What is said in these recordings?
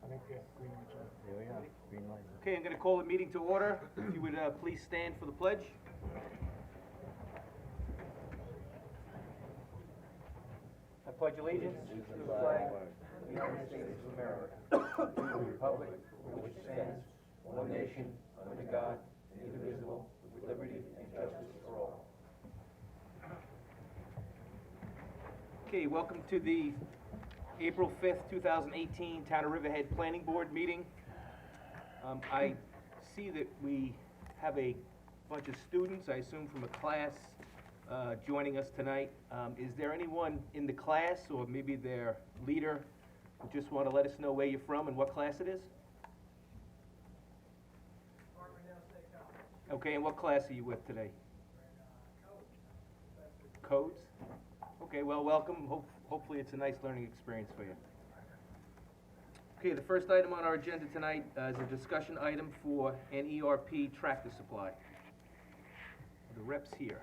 I think, yeah, green lights on. There we are, green light. Okay, I'm gonna call the meeting to order. If you would, please stand for the pledge. I pledge allegiance to the flag of the United States of America, to the republic for which it stands, one nation, under God, indivisible, with liberty and justice for all. Okay, welcome to the April 5th, 2018 Town of Riverhead Planning Board meeting. I see that we have a bunch of students, I assume from a class, joining us tonight. Is there anyone in the class, or maybe their leader, who just want to let us know where you're from and what class it is? Okay, and what class are you with today? Codes? Okay, well, welcome. Hopefully it's a nice learning experience for you. Okay, the first item on our agenda tonight is a discussion item for an ERP tractor supply. The rep's here.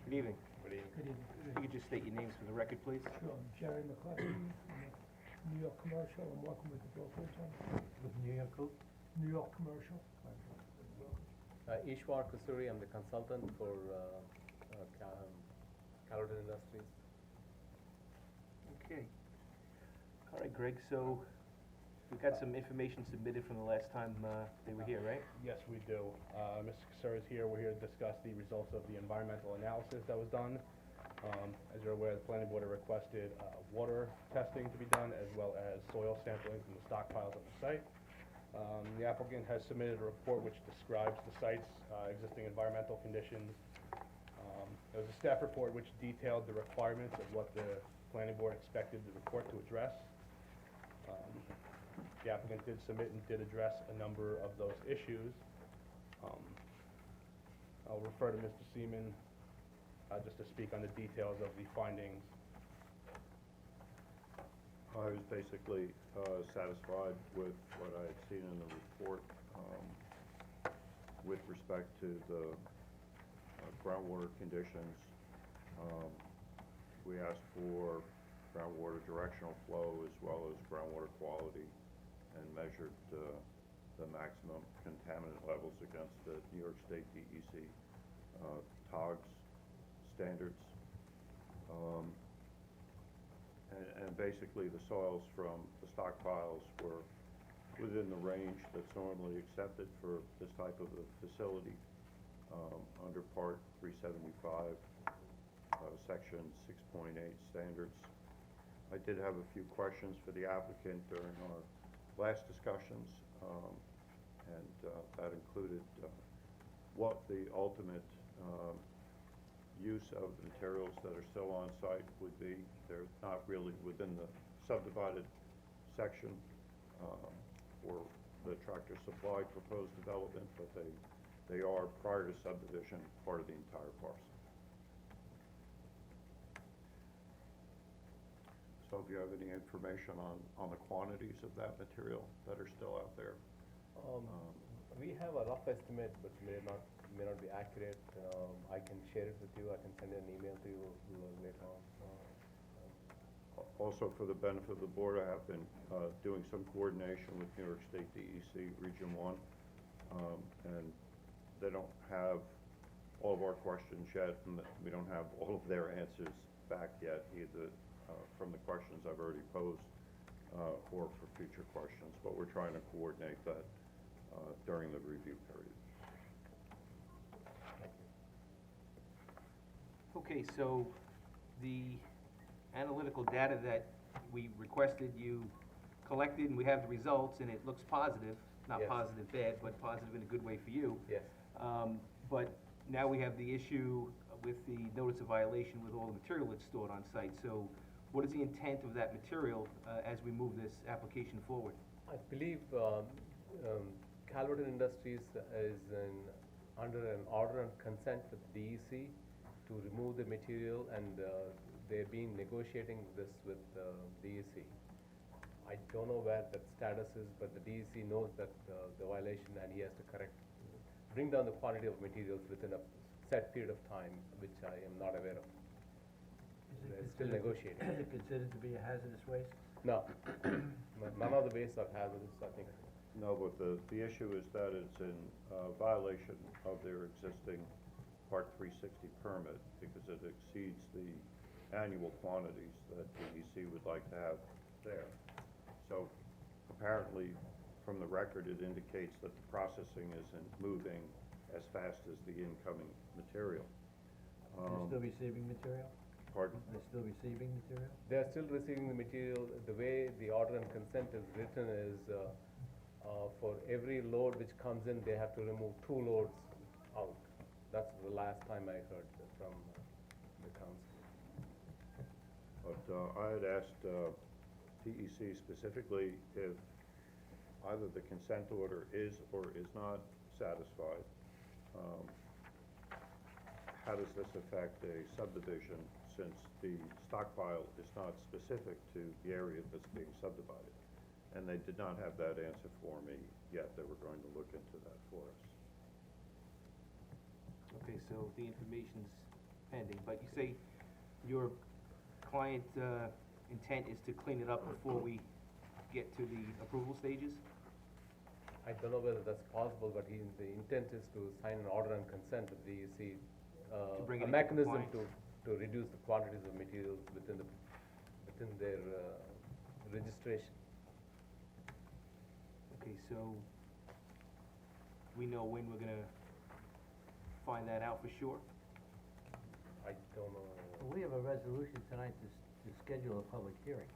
Good evening. Good evening. If you could just state your names for the record, please. Sure, I'm Jerry McCarthy, I'm with New York Commercial, I'm working with the brokerage on With New York who? New York Commercial. Ishwar Kusuri, I'm the consultant for Caledon Industries. Okay. All right, Greg, so we've got some information submitted from the last time they were here, right? Yes, we do. Mr. Casera is here. We're here to discuss the results of the environmental analysis that was done. As you're aware, the planning board had requested water testing to be done, as well as soil sampling from the stockpiles at the site. The applicant has submitted a report which describes the site's existing environmental conditions. There was a staff report which detailed the requirements of what the planning board expected the report to address. The applicant did submit and did address a number of those issues. I'll refer to Mr. Seaman just to speak on the details of the findings. I was basically satisfied with what I had seen in the report with respect to the groundwater conditions. We asked for groundwater directional flow as well as groundwater quality, and measured the maximum contaminant levels against the New York State DEC TOGS standards. And basically the soils from the stockpiles were within the range that's normally accepted for this type of a facility under Part 375, Section 6.8 standards. I did have a few questions for the applicant during our last discussions, and that included what the ultimate use of the materials that are still on site would be. They're not really within the subdivided section for the Tractor Supply proposed development, but they are, prior to subdivision, part of the entire parcel. So if you have any information on the quantities of that material that are still out there. We have a rough estimate, but may not be accurate. I can share it with you. I can send an email to you later on. Also, for the benefit of the board, I have been doing some coordination with New York State DEC Region 1, and they don't have all of our questions yet, and we don't have all of their answers back yet, either from the questions I've already posed or for future questions, but we're trying to coordinate that during the review period. Okay, so the analytical data that we requested you collected, and we have the results, and it looks positive. Not Yes. positive bad, but positive in a good way for you. Yes. But now we have the issue with the notice of violation with all the material that's stored on site. So what is the intent of that material as we move this application forward? I believe Caledon Industries is under an order and consent with DEC to remove the material, and they've been negotiating this with DEC. I don't know where that status is, but the DEC knows that the violation, and he has to bring down the quantity of materials within a set period of time, which I am not aware of. They're still negotiating. Is it considered to be a hazardous waste? No, none of the wastes are hazardous, I think. No, but the issue is that it's in violation of their existing Part 360 permit because it exceeds the annual quantities that DEC would like to have there. So apparently, from the record, it indicates that the processing isn't moving as fast as the incoming material. They're still receiving material? Pardon? They're still receiving material? They are still receiving the material. The way the order and consent is written is, for every load which comes in, they have to remove 2 loads out. That's the last time I heard from the council. But I had asked DEC specifically if either the consent order is or is not satisfied. How does this affect a subdivision since the stockpile is not specific to the area that's being subdivided? And they did not have that answer for me yet. They were going to look into that for us. Okay, so the information's pending, but you say your client, intent is to clean it up before we get to the approval stages? I don't know whether that's possible, but the intent is to sign an order and consent with DEC, bring it a into mechanism compliance. to reduce the quantities of materials within their registration. Okay, so we know when we're gonna find that out for sure? I don't know. Well, we have a resolution tonight to schedule a public hearing.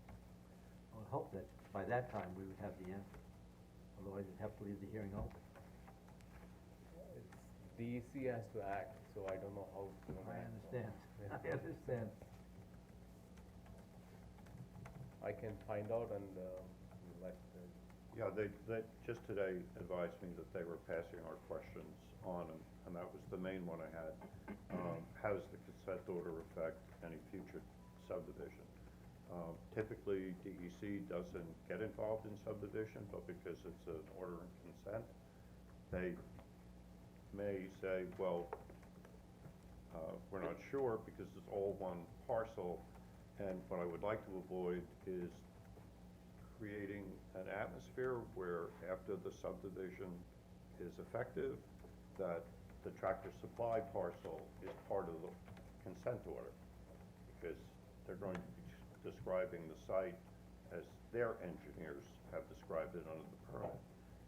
I would hope that by that time we would have the answer. Otherwise, we'd have to leave the hearing open. DEC has to act, so I don't know how. I understand. Yeah. I understand. I can find out and let. Yeah, they just today advised me that they were passing our questions on, and that was the main one I had. How does the consent order affect any future subdivision? Typically, DEC doesn't get involved in subdivision, but because it's an order and consent, they may say, well, we're not sure because it's all one parcel, and what I would like to avoid is creating an atmosphere where after the subdivision is effective, that the Tractor Supply parcel is part of the consent order, because they're going to be describing the site as their engineers have described it under the permit.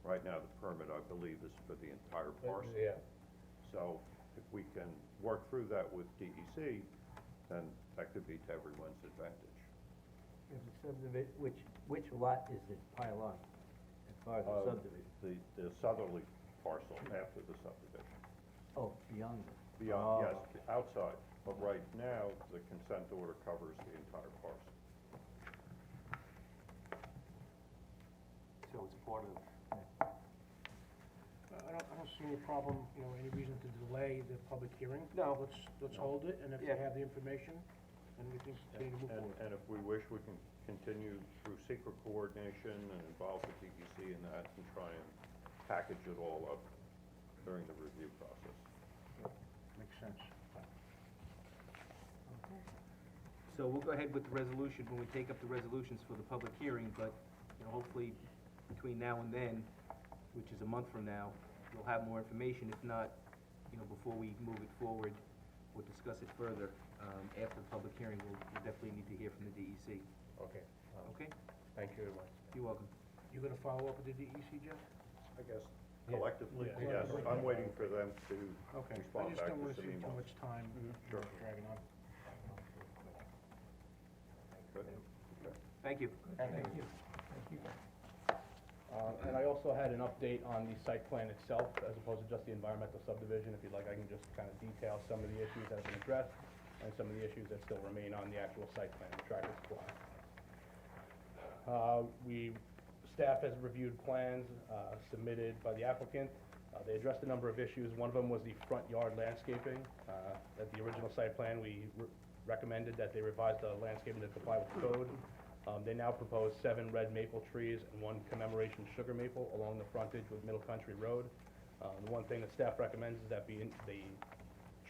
Right now, the permit, I believe, is for the entire parcel. Yeah. So if we can work through that with DEC, then that could be to everyone's advantage. If the subdivision, which lot is it pile on, as far as the subdivision? The southerly parcel after the subdivision. Oh, beyond it. Beyond, Oh. yes, outside, but right now, the consent order covers the entire parcel. So it's part of, I don't see any problem, any reason to delay the public hearing. No. Let's hold it, and if they Yeah. have the information, then we can continue to move forward. And if we wish, we can continue through secret coordination and involve the DEC in that and try and package it all up during the review process. Makes sense. so we'll go ahead with the resolution when we take up the resolutions for the public hearing, but, hopefully between now and then, which is a month from now, we'll have more information. If not, before we move it forward, we'll discuss it further. After the public hearing, we'll definitely need to hear from the DEC. Okay. Okay? Thank you very much. You're welcome. You gonna follow up with the DEC, Jeff? I guess Yeah. collectively, Yeah. yes, I'm waiting for them to Okay. I respond just back don't to wanna some see too emails. much time Sure. dragging on. Good. Okay. Thank you. Thank you. And I also had an update on the site plan itself, as opposed to just the environmental subdivision. If you'd like, I can just kind of detail some of the issues that have been addressed, and some of the issues that still remain on the actual site plan, the Tractor Supply. Staff has reviewed plans submitted by the applicant. They addressed a number of issues. One of them was the front yard landscaping. At the original site plan, we recommended that they revise the landscaping to comply with the code. They now propose 7 red maple trees and 1 commemoration sugar maple along the frontage with Middle Country Road. The one thing that staff recommends is that the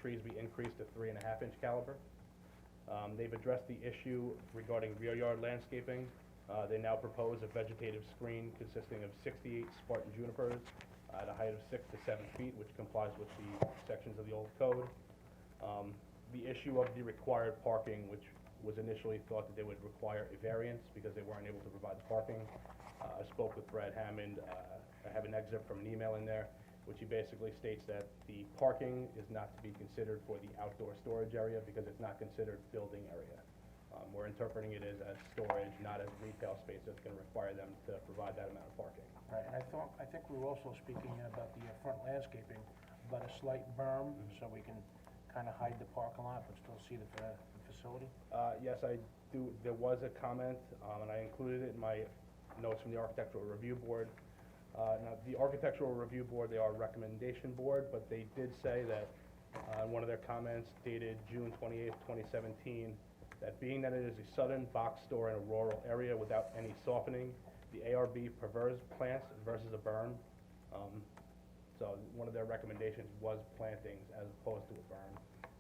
trees be increased to 3.5-inch caliber. They've addressed the issue regarding rear yard landscaping. They now propose a vegetative screen consisting of 68 Spartan junipers at a height of 6 to 7 feet, which complies with the sections of the old code. The issue of the required parking, which was initially thought that they would require a variance because they weren't able to provide the parking. I spoke with Brad Hammond. I have an excerpt from an email in there, which he basically states that the parking is not to be considered for the outdoor storage area because it's not considered building area. We're interpreting it as storage, not as retail space that's gonna require them to provide that amount of parking. Right, and I think we were also speaking about the front landscaping, about a slight berm, so we can kinda hide the parking lot, but still see the facility. Yes, I do, there was a comment, and I included it in my notes from the Architectural Review Board. Now, the Architectural Review Board, they are a recommendation board, but they did say that, in one of their comments dated June 28th, 2017, that being that it is a sudden box store in a rural area without any softening, the ARB prefers plants versus a berm. So one of their recommendations was plantings as opposed to a berm.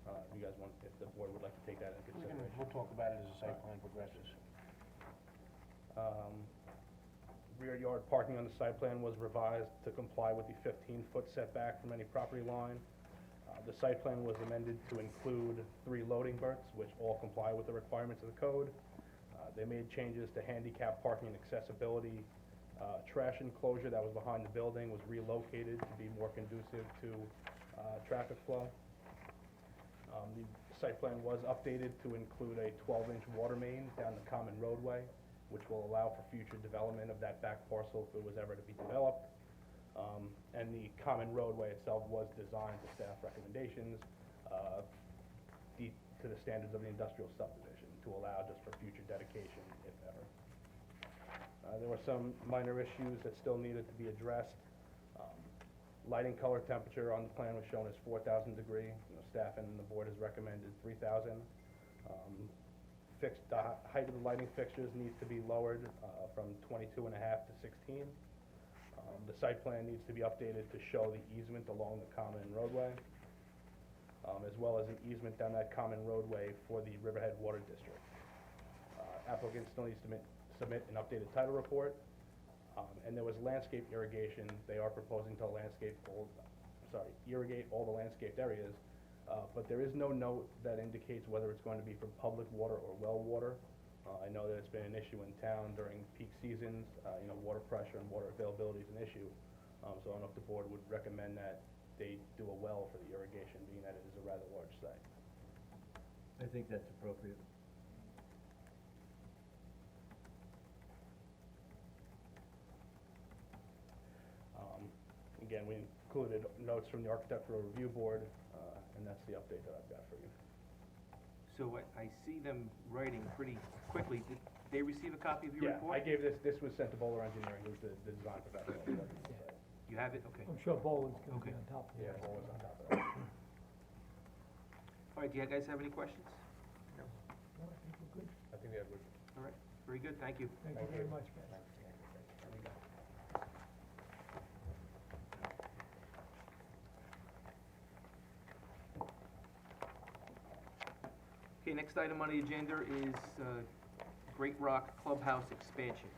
If you guys want, if the board would like to take that into consideration. We'll talk about it as the site plan progresses. Rear yard parking on the site plan was revised to comply with the 15-foot setback from any property line. The site plan was amended to include 3 loading berths, which all comply with the requirements of the code. They made changes to handicap parking and accessibility. Trash enclosure that was behind the building was relocated to be more conducive to traffic flow. The site plan was updated to include a 12-inch water main down the common roadway, which will allow for future development of that back parcel if it was ever to be developed. And the common roadway itself was designed to staff recommendations, to the standards of the industrial subdivision to allow just for future dedication, if ever. There were some minor issues that still needed to be addressed. Lighting color temperature on the plan was shown as 4,000 degree. Staff and the board has recommended 3,000. The height of the lighting fixtures needs to be lowered from 22.5 to 16. The site plan needs to be updated to show the easement along the common roadway, as well as an easement down that common roadway for the Riverhead Water District. Applicant still needs to submit an updated title report, and there was landscape irrigation. They are proposing to irrigate all the landscaped areas, but there is no note that indicates whether it's going to be for public water or well water. I know that it's been an issue in town during peak seasons, water pressure and water availability is an issue. So I don't know if the board would recommend that they do a well for the irrigation, being that it is a rather large site. I think that's appropriate. Again, we included notes from the Architectural Review Board, and that's the update that I've got for you. So I see them writing pretty quickly. Did they receive a copy of your Yeah, report? I gave this was sent to Bowler Engineering, who's the design professional. You have it? Okay. I'm sure Boland's gonna be Okay. on top of it. Yeah, Bowler's on top of that. All right, do you guys have any questions? No, I think we're good. I think we are good. All right, very good, thank you. Thank you very much, guys. Okay, next item on the agenda is Great Rock Clubhouse expansion.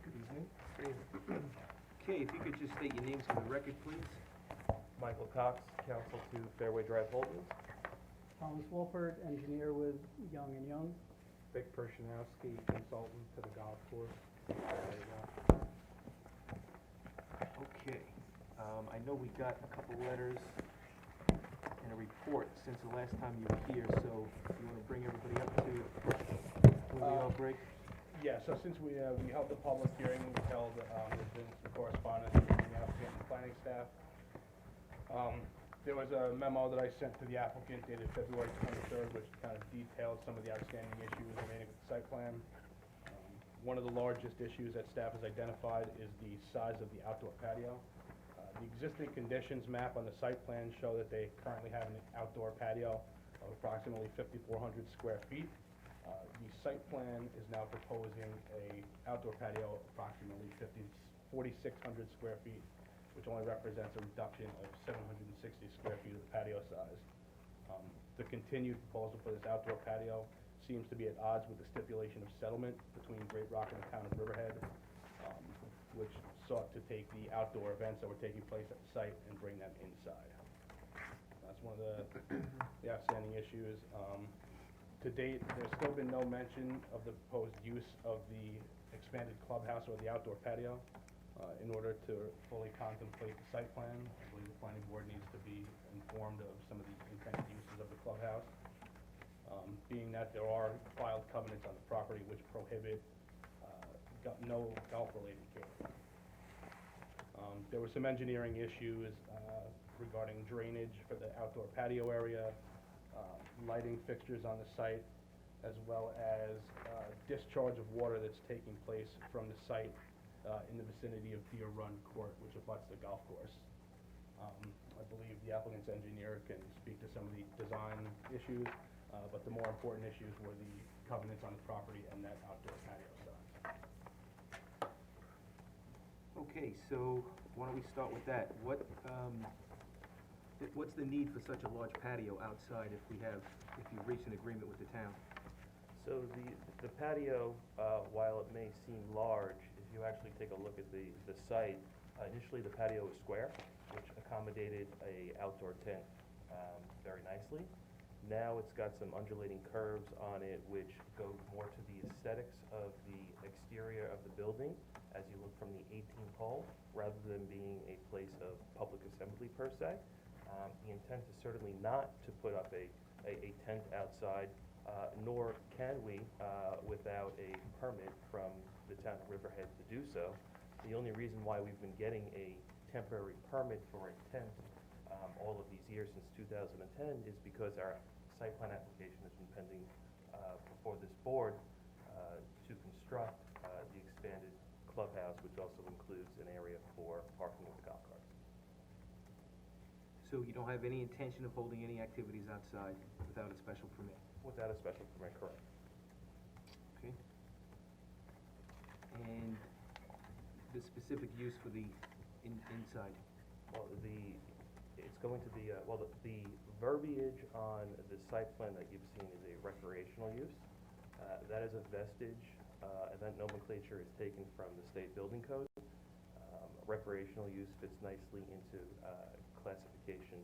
Good evening. Okay, if you could just state your names for the record, please. Michael Cox, counsel to Fairway Drive Holdings. Thomas Wolford, engineer with Young & Young. Vic Pershanowski, consultant to the golf course. Okay, I know we got a couple letters and a report since the last time you were here, so if you wanna bring everybody up to where we all break? Yeah, so since we held the public hearing, there's been some correspondence between the applicant and planning staff. There was a memo that I sent to the applicant dated February 23rd, which kind of details some of the outstanding issues remaining with the site plan. One of the largest issues that staff has identified is the size of the outdoor patio. The existing conditions map on the site plan show that they currently have an outdoor patio of approximately 5,400 square feet. The site plan is now proposing a outdoor patio of approximately 4,600 square feet, which only represents a reduction of 760 square feet of the patio size. The continued proposal for this outdoor patio seems to be at odds with the stipulation of settlement between Great Rock and the town of Riverhead, which sought to take the outdoor events that were taking place at the site and bring them inside. That's one of the outstanding issues. To date, there's still been no mention of the proposed use of the expanded clubhouse or the outdoor patio. In order to fully contemplate the site plan, I believe the planning board needs to be informed of some of the intended uses of the clubhouse. Being that there are filed covenants on the property which prohibit no golf-related catering. There were some engineering issues regarding drainage for the outdoor patio area, lighting fixtures on the site, as well as discharge of water that's taking place from the site in the vicinity of Deer Run Court, which abuts the golf course. I believe the applicant's engineer can speak to some of the design issues, but the more important issues were the covenants on the property and that outdoor patio size. Okay, so why don't we start with that? What's the need for such a large patio outside if you reach an agreement with the town? So the patio, while it may seem large, if you actually take a look at the site, initially the patio was square, which accommodated a outdoor tent very nicely. Now it's got some undulating curves on it which go more to the aesthetics of the exterior of the building as you look from the 18th hole, rather than being a place of public assembly per se. The intent is certainly not to put up a tent outside, nor can we without a permit from the town of Riverhead to do so. The only reason why we've been getting a temporary permit for a tent all of these years since 2010 is because our site plan application has been pending before this board to construct the expanded clubhouse, which also includes an area for parking of the golf carts. So you don't have any intention of holding any activities outside without a special permit? Without a special permit, correct. Okay. And the specific use for the inside? Well, it's going to be, the verbiage on the site plan that you've seen is a recreational use. That is a vestige, and that nomenclature is taken from the state building code. Recreational use fits nicely into classification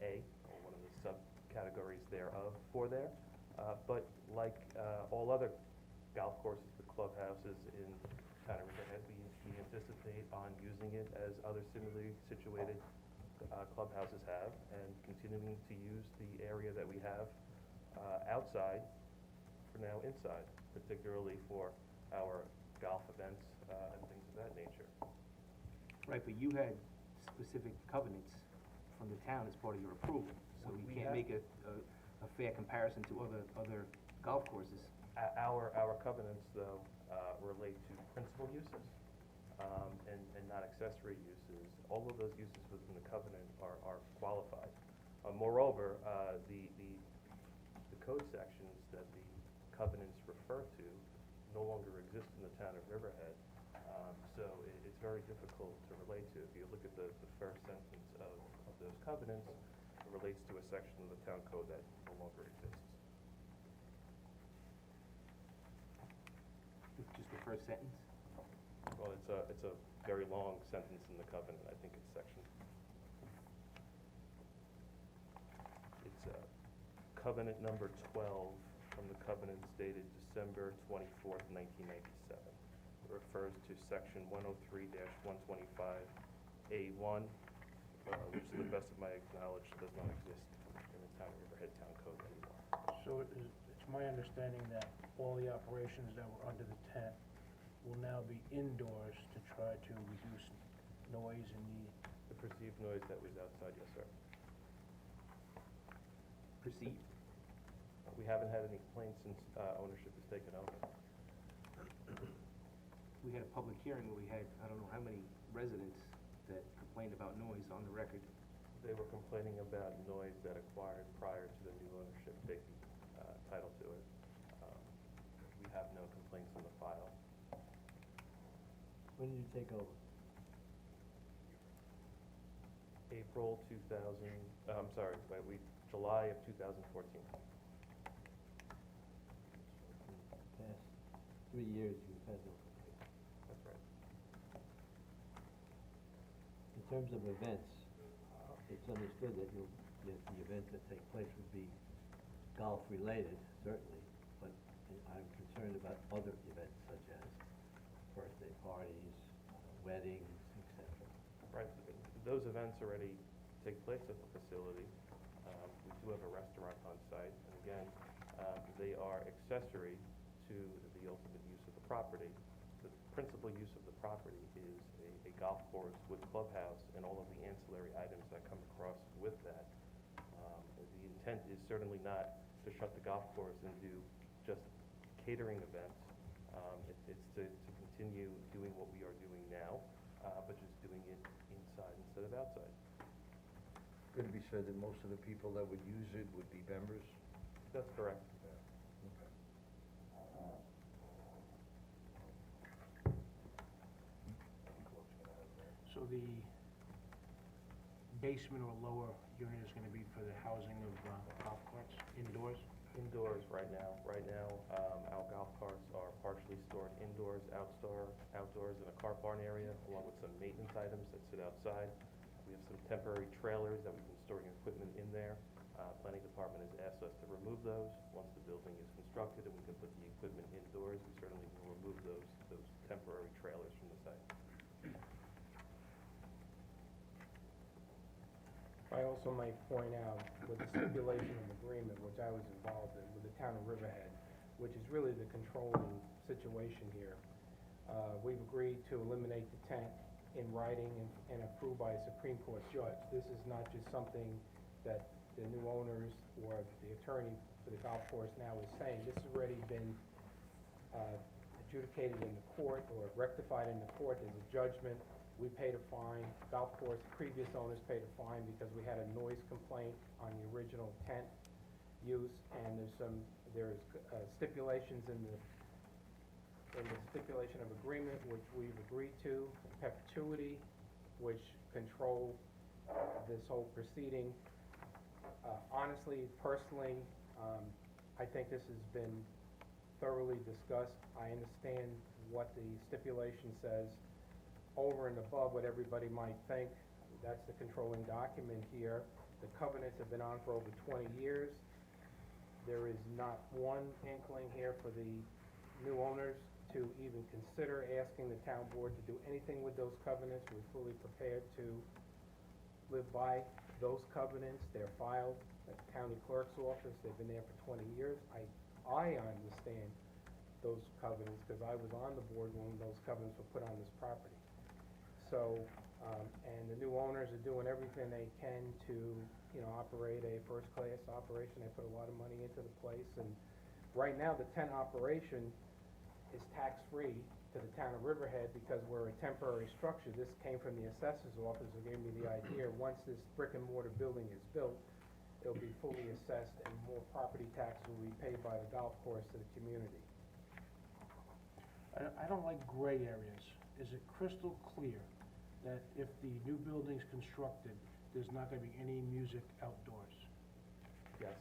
A, or one of the subcategories thereof for there. But like all other golf courses, the clubhouses in town of Riverhead, we anticipate on using it as other similarly situated clubhouses have, and continuing to use the area that we have outside for now inside, particularly for our golf events and things of that nature. Right, but you had specific covenants from the town as part of your approval, so you We can't have- make a fair comparison to other golf courses. Our covenants, though, relate to principal uses and not accessory uses. All of those uses within the covenant are qualified. Moreover, the code sections that the covenants refer to no longer exist in the town of Riverhead, so it's very difficult to relate to. If you look at the first sentence of those covenants, it relates to a section of the town code that no longer exists. Just the first sentence? Well, it's a very long sentence in the covenant. I think it's section. It's covenant number 12 from the covenants dated December 24th, 1997. It refers to section 103-125A1, which to the best of my knowledge does not exist in the town of Riverhead Town Code anymore. So it's my understanding that all the operations that were under the tent will now be indoors to try to reduce noise in The perceived noise that was outside, yes, sir. proceed? We haven't had any complaints since, ownership has taken over. We had a public hearing where we had, I don't know how many residents that complained about noise on the record. They were complaining about noise that acquired prior to the new ownership taking, title to it. We have no complaints in the file. When did you take over? April 2000, July of 2014. Past 3 years you've had no complaints. That's right. In terms of events, it's understood that the events that take place would be golf-related, certainly, but I'm concerned about other events such as birthday parties, weddings, etc. Right, those events already take place at the facility. We do have a restaurant on site, and again, they are accessory to the ultimate use of the property. The principal use of the property is a golf course with clubhouse and all of the ancillary items that come across with that. The intent is certainly not to shut the golf course and do just catering events. It's to continue doing what we are doing now, but just doing it inside instead of outside. Could it be said that most of the people that would use it would be members? That's correct. So the basement or lower unit is gonna be for the housing of golf carts indoors? Indoors right now. Right now, our golf carts are partially stored indoors, outdoors in a car barn area, along with some maintenance items that sit outside. We have some temporary trailers that we've been storing equipment in there. Planning department has asked us to remove those. Once the building is constructed and we can put the equipment indoors, we certainly will remove those temporary trailers from the site. I also might point out with the stipulation of agreement, which I was involved in with the town of Riverhead, which is really the controlling situation here. We've agreed to eliminate the tent in writing and approved by a Supreme Court judge. This is not just something that the new owners or the attorney for the golf course now is saying. This has already been adjudicated in the court or rectified in the court. There's a judgment. We paid a fine. Golf course, previous owners paid a fine because we had a noise complaint on the original tent use, and there's stipulations in the stipulation of agreement, which we've agreed to, perpetuity, which control this whole proceeding. Honestly, personally, I think this has been thoroughly discussed. I understand what the stipulation says. Over and above what everybody might think, that's the controlling document here. The covenants have been on for over 20 years. There is not one inkling here for the new owners to even consider asking the town board to do anything with those covenants. We're fully prepared to live by those covenants. They're filed at the county clerk's office. They've been there for 20 years. I understand those covenants because I was on the board when those covenants were put on this property. So, and the new owners are doing everything they can to, operate a first-class operation. They put a lot of money into the place, and right now, the tent operation is tax-free to the town of Riverhead because we're a temporary structure. This came from the assessor's office who gave me the idea. Once this brick-and-mortar building is built, it'll be fully assessed and more property taxes will be paid by the golf course to the community. I don't like gray areas. Is it crystal clear that if the new building's constructed, there's not gonna be any music outdoors? Yes.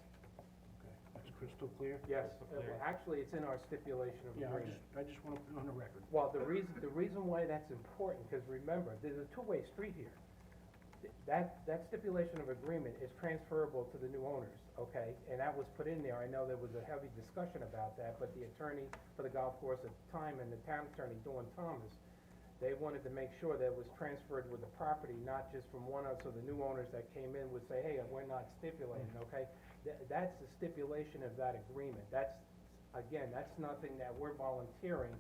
Okay, that's crystal clear? Yes, Crystal clear. actually, it's in our stipulation of Yeah, agreement. I just wanna put it on the record. Well, the reason why that's important, because remember, there's a two-way street here. That stipulation of agreement is transferable to the new owners, okay? And that was put in there. I know there was a heavy discussion about that, but the attorney for the golf course at the time and the town attorney, Dawn Thomas, they wanted to make sure that it was transferred with the property, not just from one of, so the new owners that came in would say, hey, we're not stipulating, okay? That's the stipulation of that agreement. That's, again, that's nothing that we're volunteering.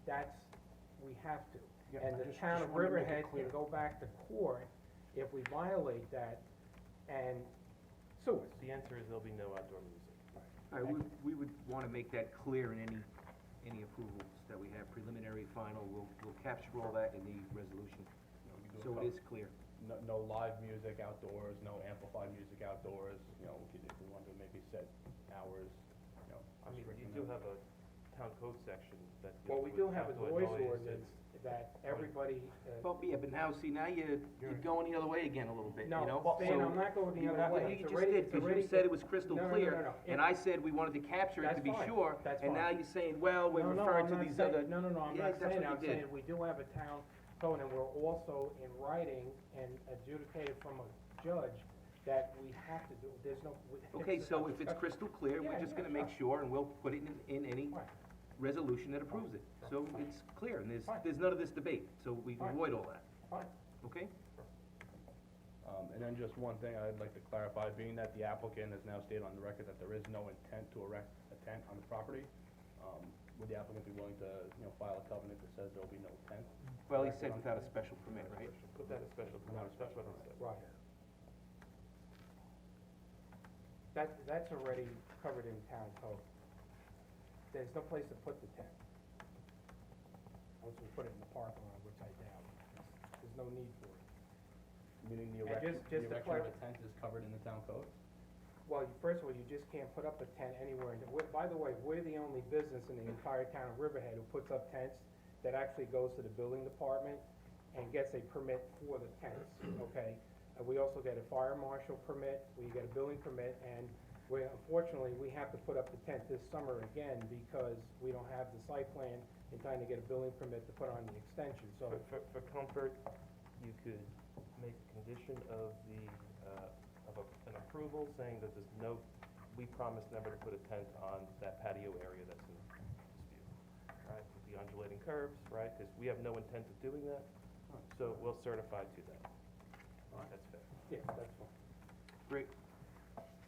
We have to. Yeah, And I the just town of wanted to make it Riverhead can clear. go back to court if we violate that and sewers. The answer is there'll be no outdoor music. All right, we would wanna make that clear in any approvals that we have, preliminary, final, we'll capture all that in the resolution, You know, we do so a it is clear. No live music outdoors, no amplified music outdoors, you know, if we want to maybe set hours, you know. I mean, you restricting do them. have a town code section that Well, deals we do with have a outdoor noise noise. ordinance that everybody, Well, yeah, but now, see, now you're going the other way again a little bit, you no, know? Stan, So- I'm not going the You other have- way. You It's just already- did, it's because you already- said it was crystal No, no, no, clear, no, no. and I said we wanted to capture it to That's be fine. sure, That's and now fine. you're saying, well, we're No, no, referring I'm to not these saying- other. No, I'm Yeah, not that's saying, what I'm you did. saying, we do have a town code, and we're also in writing and adjudicated from a judge that we have to do, there's no. Okay, so if it's crystal clear, we're Yeah, just yeah, gonna make sure. sure, and we'll put it in any Right. resolution that approves it. So it's clear, and Fine. there's none of this debate, so we can Fine. avoid all that, Fine. okay? And then just one thing I'd like to clarify, being that the applicant has now stated on the record that there is no intent to erect a tent on the property, would the applicant be willing to, you know, file a covenant that says there will be no tent? Well, he said without a special permit, right? Put that as special, that's what it said. Right. That's already covered in town code. There's no place to put the tent. Unless we put it in the parking lot, which I doubt. There's no need for it. Meaning the And erection, just the to erection of a tent is covered in the town code? Well, first of all, you just can't put up a tent anywhere. By the way, we're the only business in the entire town of Riverhead who puts up tents that actually goes to the building department and gets a permit for the tents, okay? We also get a fire marshal permit, we get a building permit, and unfortunately, we have to put up the tent this summer again because we don't have the site plan in time to get a building permit to put on the extension, so. For comfort, you could make a condition of an approval saying that there's no, we promise never to put a tent on that patio area that's in dispute. Right, with the undulating curves, right, because we have no intent of doing that, so we'll certify to that. That's fair. Yeah, that's fine. Great.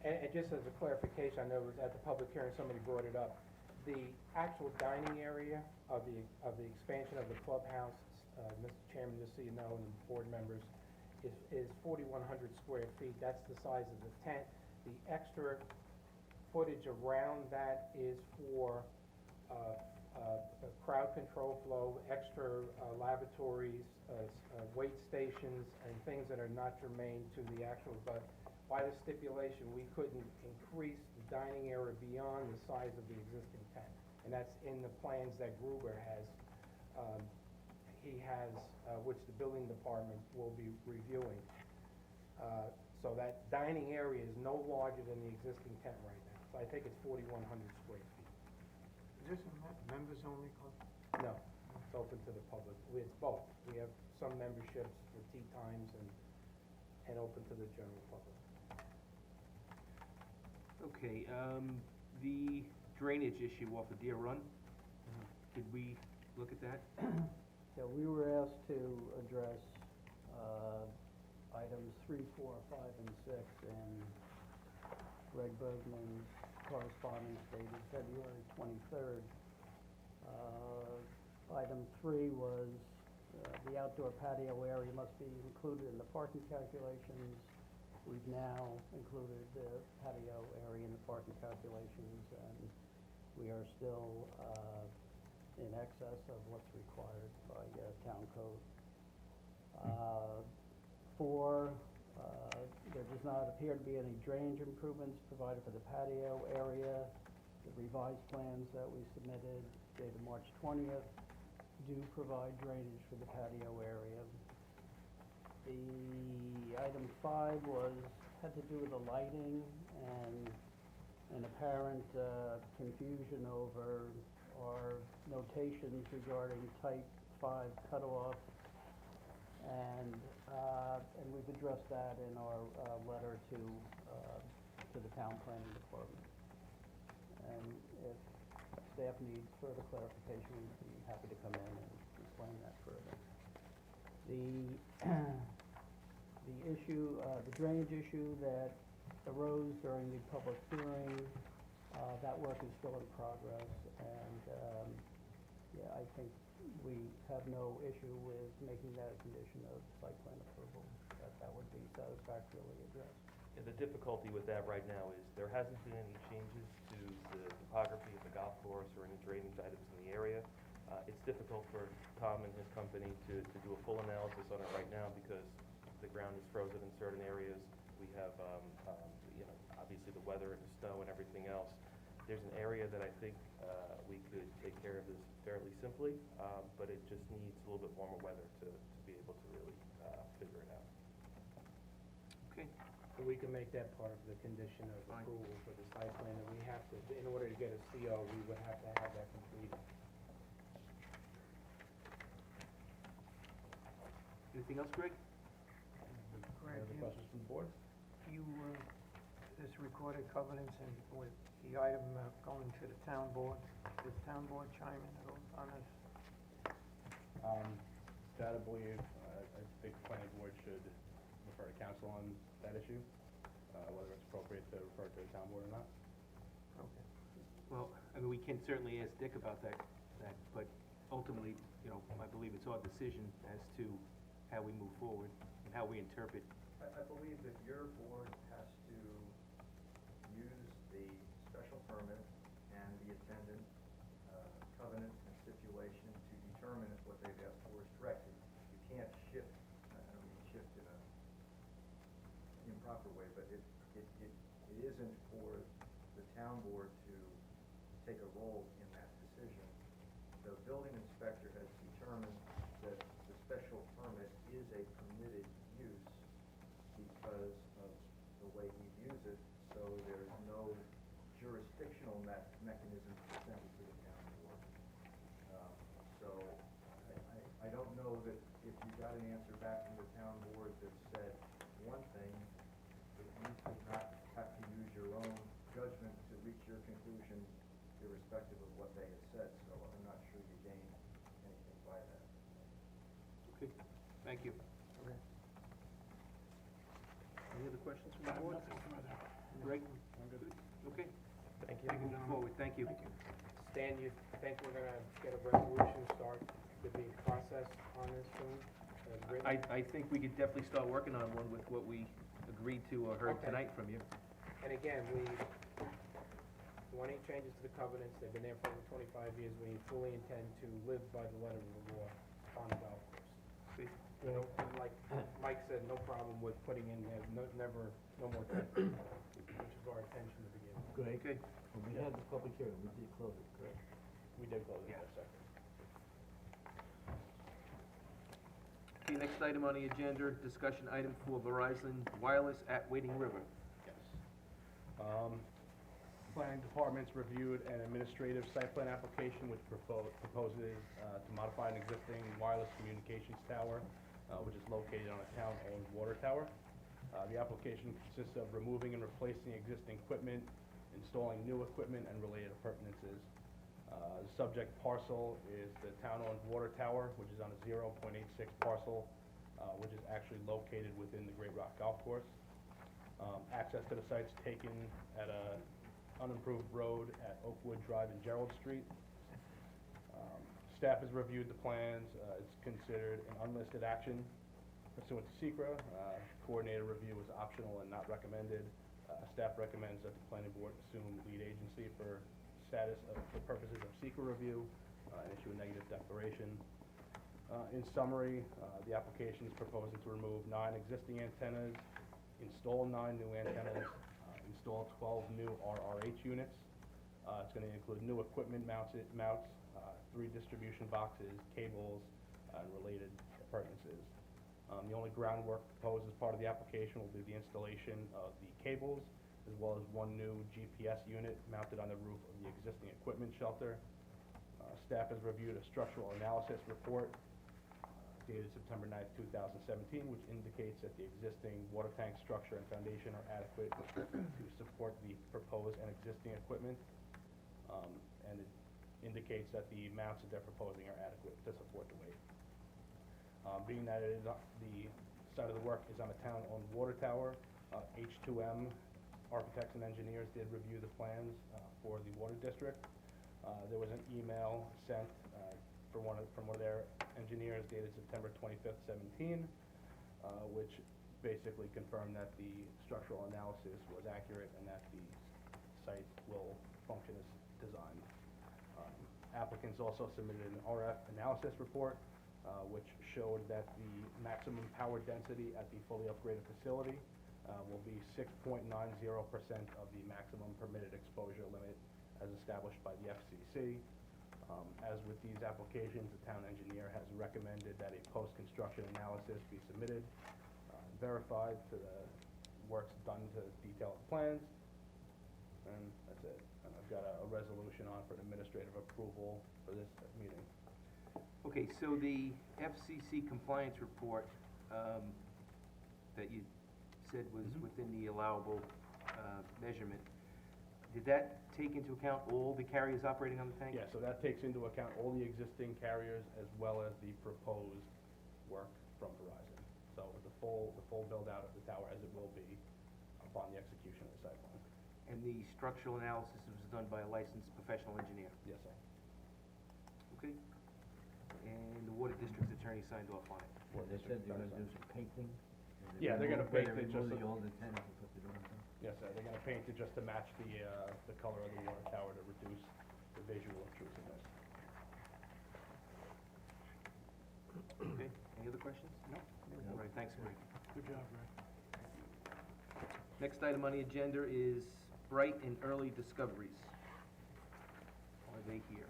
And just as a clarification, I know it was at the public hearing, somebody brought it up. The actual dining area of the expansion of the clubhouse, Mr. Chairman, just so you know, and the board members, is 4,100 square feet. That's the size of the tent. The extra footage around that is for crowd control flow, extra lavatories, wait stations, and things that are not germane to the actual, but by the stipulation, we couldn't increase the dining area beyond the size of the existing tent. And that's in the plans that Gruber has, which the building department will be reviewing. So that dining area is no larger than the existing tent right now. So I think it's 4,100 square feet. Is this a members only club? No, it's open to the public. It's both. We have some memberships for tea times and open to the general public. Okay, the drainage issue off of Deer Run, did we look at that? Yeah, we were asked to address, items 3, 4, 5, and 6 in Greg Bergman's correspondence dated February 23rd. Item 3 was, the outdoor patio area must be included in the parking calculations. We've now included the patio area in the parking calculations, and we are still, in excess of what's required by, town code. 4, there does not appear to be any drainage improvements provided for the patio area. The revised plans that we submitted dated March 20th do provide drainage for the patio area. The item 5 had to do with the lighting and an apparent confusion over our notations regarding type 5 cutoff. And we've addressed that in our letter to the town planning department. And if staff needs further clarification, we'd be happy to come in and explain that further. The issue, the drainage issue that arose during the public hearing, that work is still in progress, and yeah, I think we have no issue with making that a condition of site plan approval, that would be satisfactorily addressed. Yeah, the difficulty with that right now is there hasn't been any changes to the topography of the golf course or any drainage items in the area. It's difficult for Tom and his company to do a full analysis on it right now because the ground is frozen in certain areas. We have, you know, obviously the weather and the snow and everything else. There's an area that I think we could take care of this fairly simply, but it just needs a little bit warmer weather to be able to really figure it out. Okay, So we can make that part of the condition of Fine. approval for the site plan, and we have to, in order to get a CO, we would have to have that completed. anything else, Greg? Greg, Any other questions from the board? you, this recorded covenants and with the item going to the town board, does the town board chime in at all on this? That I believe, I think the planning board should refer to council on that issue, whether it's appropriate to refer to the town board or not. Okay. Well, I mean, we can certainly ask Dick about that, but ultimately, you know, I believe it's our decision as to how we move forward and how we interpret. I believe that your board has to use the special permit and the attendant covenant and stipulation to determine if what they've asked for is corrected. You can't shift, I don't mean shift in an improper way, but it isn't for the town board to take a role in that decision. The building inspector has determined that the special permit is a permitted use because of the way we use it, so there's no jurisdictional mechanism to send it to the town board. So I don't know that if you got an answer back from the town board that said one thing, that you could not have to use your own judgment to reach your conclusion irrespective of what they had said, so I'm not sure you gain anything by that. Okay, thank you. Any other questions from the board? Greg? Okay, Thank we can move forward, thank you. Stan, you think we're gonna get a resolution start to be processed on this soon, as written? I think we could definitely start working on one with what we agreed to or heard Okay. tonight from you. And again, we want any changes to the covenants, they've been there for over 25 years, we fully intend to live by the letter of the law on the golf course. Okay. You know, and like Mike said, no problem with putting in there, no more fencing, which is our intention to begin with. Greg, Okay, when we had the public hearing, we did close it, correct? We did close it in a second. okay, next item on the agenda, discussion item for Verizon Wireless at Wading River. Yes. Planning Department's reviewed an administrative site plan application which proposes to modify an existing wireless communications tower, which is located on a town-owned water tower. The application consists of removing and replacing existing equipment, installing new equipment and related appurtenances. The subject parcel is the town-owned water tower, which is on a 0.86 parcel, which is actually located within the Great Rock Golf Course. Access to the site's taken at a unimproved road at Oakwood Drive and Gerald Street. Staff has reviewed the plans. It's considered an unlisted action pursuant to SECRA. Coordinated review is optional and not recommended. Staff recommends that the planning board assume lead agency for purposes of SECRA review and issue a negative declaration. In summary, the application is proposing to remove 9 existing antennas, install 9 new antennas, install 12 new RRH units. It's going to include new equipment mounts, 3 distribution boxes, cables, and related appurtenances. The only groundwork proposed as part of the application will be the installation of the cables, as well as 1 new GPS unit mounted on the roof of the existing equipment shelter. Staff has reviewed a structural analysis report dated September 9th, 2017, which indicates that the existing water tank structure and foundation are adequate to support the proposed and existing equipment. And it indicates that the mounts that they're proposing are adequate to support the weight. Being that it is the site of the work is on a town-owned water tower, H2M architects and engineers did review the plans for the water district. There was an email sent from one of their engineers dated September 25th, 17, which basically confirm that the structural analysis was accurate and that the site will function as designed. Applicants also submitted an RF analysis report, which showed that the maximum power density at the fully upgraded facility will be 6.90% of the maximum permitted exposure limit as established by the FCC. As with these applications, the town engineer has recommended that a post-construction analysis be submitted, verified to the works done to detail the plans, and that's it. And I've got a resolution on for administrative approval for this meeting. Okay, so the FCC compliance report, that you said was within the allowable, measurement, did that take into account all the carriers operating on the tank? Yeah, so that takes into account all the existing carriers as well as the proposed work from Verizon. So the full build-out of the tower as it will be upon the execution of the site plan. And the structural analysis was done by a licensed professional engineer? Yes, sir. Okay. And the water district's attorney signed off on it? Well, they said they're gonna do some painting. Yeah, they're gonna paint it just Remove so- the old antennas and put the new ones in. Yes, sir, they're gonna paint it just to match the color of the water tower to reduce the visual intrusiveness. Okay, any other questions? No? All right, thanks, Greg. Good job, Greg. Next item on the agenda is Bright and Early Discoveries. Are they here?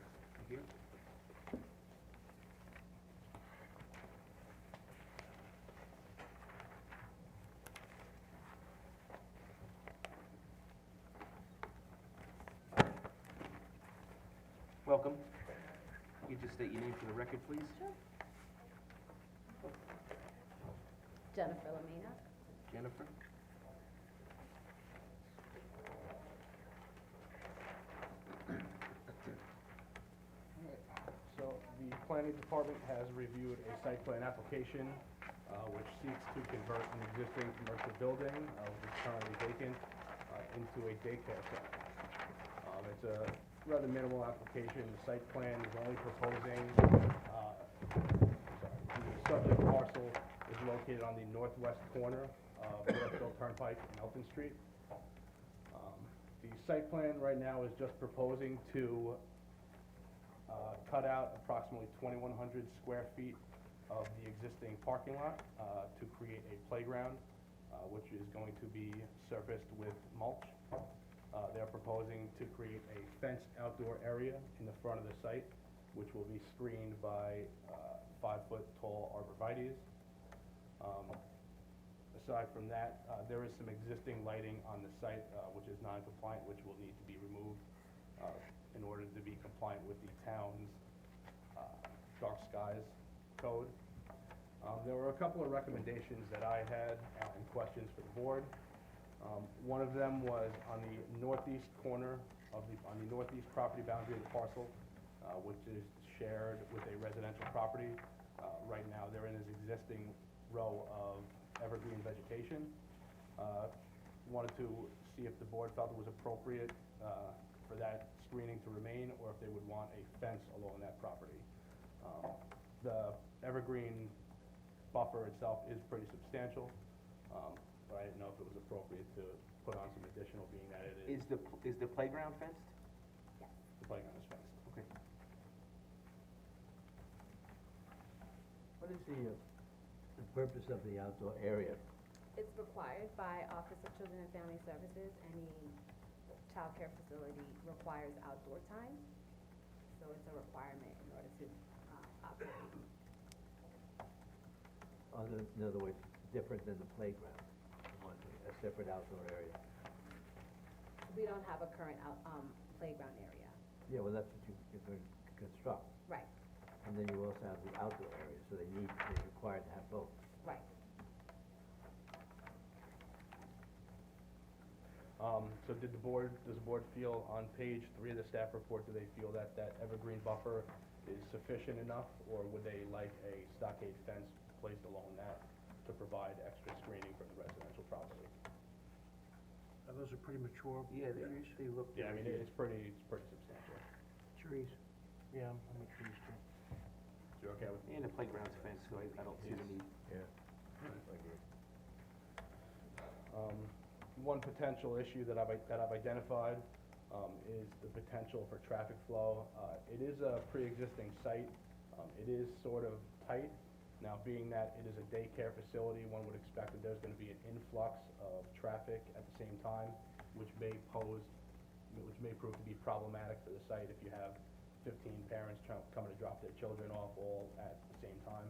Here? Welcome. You just state your name for the record, please. Sure. Jennifer Lamina. Jennifer? So the planning department has reviewed a site plan application, which seeks to convert an existing commercial building, which is currently vacant, into a daycare center. It's a rather minimal application. The site plan is only proposing, the subject parcel is located on the northwest corner of Northville Turnpike and Elton Street. The site plan right now is just proposing to cut out approximately 2,100 square feet of the existing parking lot to create a playground, which is going to be surfaced with mulch. They're proposing to create a fenced outdoor area in the front of the site, which will be screened by 5-foot tall arborvitaes. Aside from that, there is some existing lighting on the site, which is non-compliant, which will need to be removed in order to be compliant with the town's dark skies code. There were a couple of recommendations that I had and questions for the board. One of them was on the northeast corner of on the northeast property boundary of the parcel, which is shared with a residential property. Right now, there is an existing row of evergreen vegetation. Wanted to see if the board felt it was appropriate for that screening to remain, or if they would want a fence along that property. The evergreen buffer itself is pretty substantial, but I didn't know if it was appropriate to put on some additional, being that it is. Is the playground fenced? Yes. The playground is fenced. Okay. What is the purpose of the outdoor area? It's required by Office of Children and Family Services. Any childcare facility requires outdoor time, so it's a requirement in order to operate. In other words, different than the playground, a separate outdoor area. We don't have a current playground area. Yeah, well, that's what you're going to construct. Right, And then you also have the outdoor area, so they're required to have both. right. So does the board feel on page 3 of the staff report, do they feel that that evergreen buffer is sufficient enough, or would they like a stockade fence placed along that to provide extra screening for the residential property? Those are pretty mature Yeah, trees. they look. Yeah, I mean, it's pretty substantial. Trees. Yeah, I'm with trees too. You're okay with? And the playground's fenced, so I don't see the need. Yeah. I agree. one potential issue that I've identified, is the potential for traffic flow. It is a pre-existing site, it is sort of tight. Now, being that it is a daycare facility, one would expect that there's gonna be an influx of traffic at the same time, which may prove to be problematic for the site if you have 15 parents coming to drop their children off all at the same time.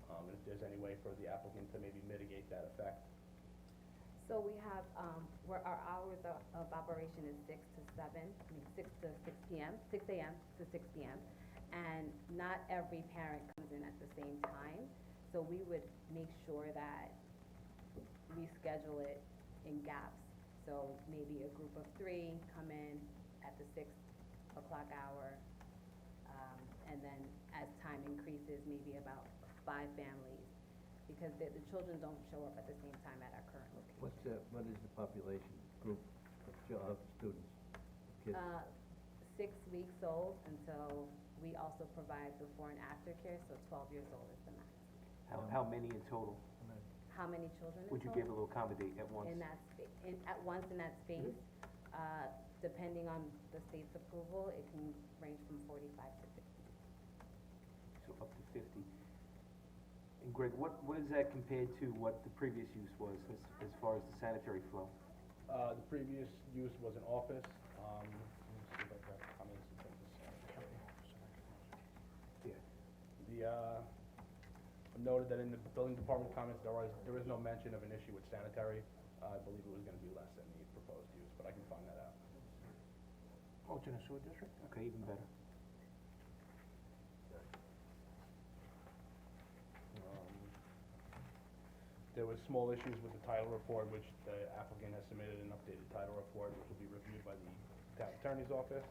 And if there's any way for the applicant to maybe mitigate that effect. So we have, where our hours of operation is 6 to 7, I mean, 6 to 6 p.m., 6 a.m. to 6 p.m. And not every parent comes in at the same time. So we would make sure that we schedule it in gaps. So maybe a group of 3 come in at the 6 o'clock hour. And then as time increases, maybe about 5 families. Because the children don't show up at the same time at our current location. What is the population group of students, kids? 6 weeks old until we also provide before and after care, so 12 years old is the max. How many in total? How many children in Would you be total? able to accommodate at once? In that at once in that space, depending on the state's approval, it can range from 45 to 50. So up to 50. And Greg, what is that compared to what the previous use was as far as the sanitary flow? The previous use was an office, let me see if I got comments in terms of sanitary. Yeah. Noted that in the building department comments, there is no mention of an issue with sanitary. I believe it was gonna be less than the proposed use, but I can find that out. Oh, it's in a sewer district? Okay, even better. There was small issues with the title report, which the applicant has submitted an updated title report, which will be reviewed by the town attorney's office.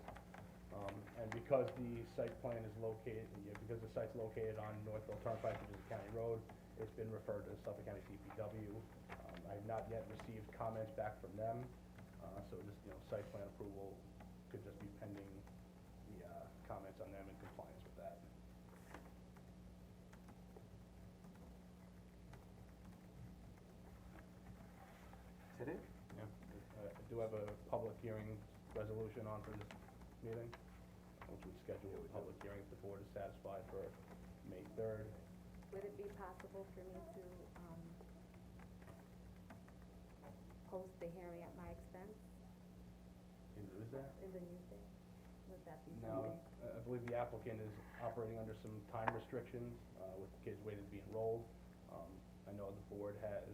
And because the site plan is located, because the site's located on Northville Turnpike, which is a county road, it's been referred to the Suffolk County DPW. I have not yet received comments back from them, so just, site plan approval could just be pending the, comments on them in compliance with that. Is that it? Yeah, I do have a public hearing resolution on for this meeting, which would schedule a public hearing if the board is satisfied for May 3rd. Would it be possible for me to, post the hearing at my expense In Newsday? in the newsday? Would that be Now, something? I believe the applicant is operating under some time restrictions, with the kids waiting to be enrolled. I know the board has,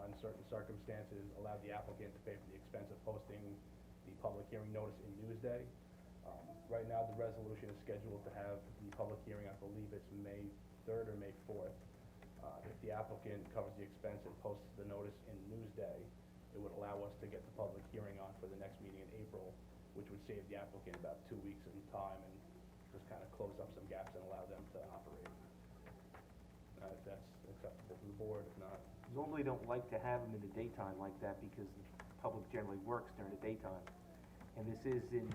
in certain circumstances, allowed the applicant to pay for the expense of posting the public hearing notice in Newsday. Right now, the resolution is scheduled to have the public hearing, I believe it's May 3rd or May 4th. If the applicant covers the expense and posts the notice in Newsday, it would allow us to get the public hearing on for the next meeting in April, which would save the applicant about 2 weeks in time and just kind of close up some gaps and allow them to operate. If that's acceptable to the board, if not. Normally don't like to have them in the daytime like that because the public generally works during the daytime. And this is in,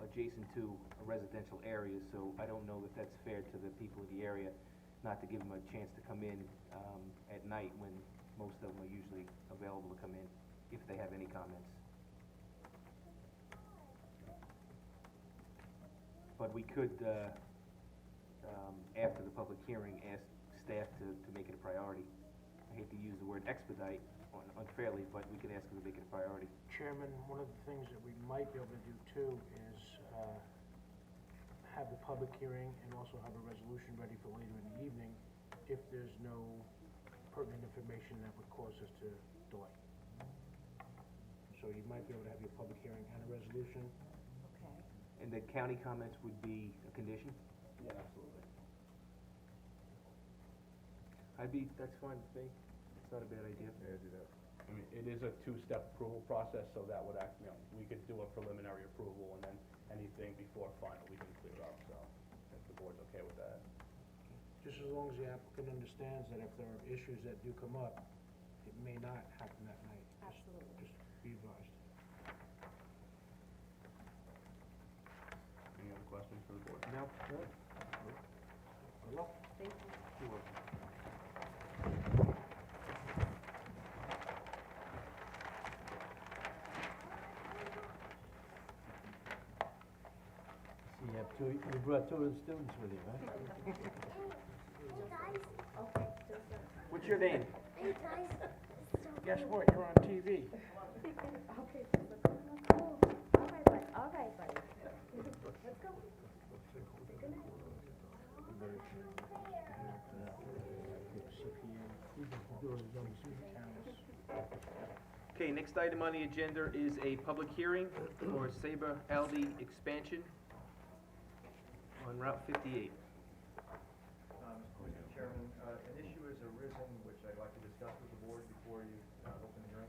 adjacent to a residential area, so I don't know if that's fair to the people in the area, not to give them a chance to come in, at night when most of them are usually available to come in, if they have any comments. But we could, after the public hearing, ask staff to make it a priority. I hate to use the word expedite unfairly, but we could ask them to make it a priority. Chairman, one of the things that we might be able to do too is, have the public hearing and also have a resolution ready for later in the evening if there's no pertinent information that would cause us to delay. So you might be able to have your public hearing and a resolution. Okay. And the county comments would be a condition? Yeah, absolutely. That's fine with me. It's not a bad idea. Yeah, do that. I mean, it is a 2-step approval process, so that would we could do a preliminary approval, and then anything before final, we can clear up, so if the board's okay with that. Just as long as the applicant understands that if there are issues that do come up, it may not happen that night. Absolutely. Just be advised. Any other questions for the board? No? Good luck. Thank you. You're welcome. So you brought two of the students with you, right? Okay, just a. What's your name? Guess what, you're on TV. Okay, just a. All right, buddy, all right, buddy. Let's go. Okay, next item on the agenda is a public hearing for Sabre Aldi expansion on Route 58. Mr. Chairman, an issue has arisen which I'd like to discuss with the board before you open the hearing.